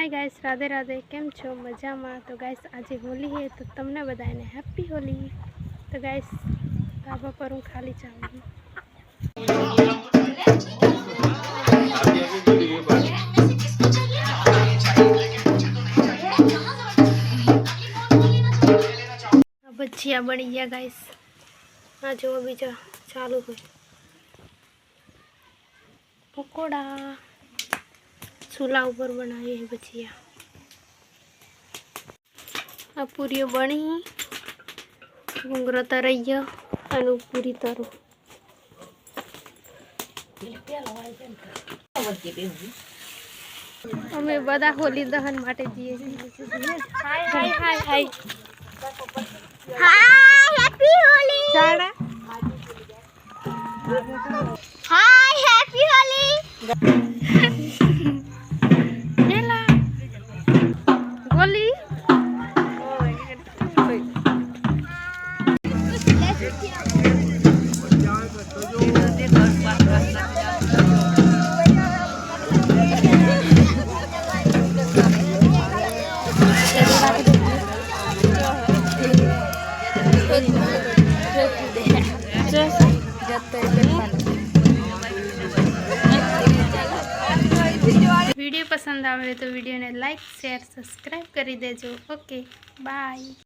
हाय guys, Radhe Radhe. केम छो मजा में? तो गाइस आज होली है तो तमने बधाने हैप्पी होली। तो गाइस ढाबा पर हूँ खाली चावल भजिया बनी गया गाइस। हाँ जो बीजा चालू है पकोड़ा चूल्हा ऊपर बनाए हैं भजिया। आ पूरी बनी घूंगरो तराई गया और पूरी तरो अमे बदा होली दहन माटे दिए हाय हाय हाय हाय हाय हैप्पी होली जाड़ा हाय हैप्पी होली हेला गोली वीडियो पसंद आवे तो वीडियो ने लाइक शेयर सब्सक्राइब कर दीजिए। Okay bye.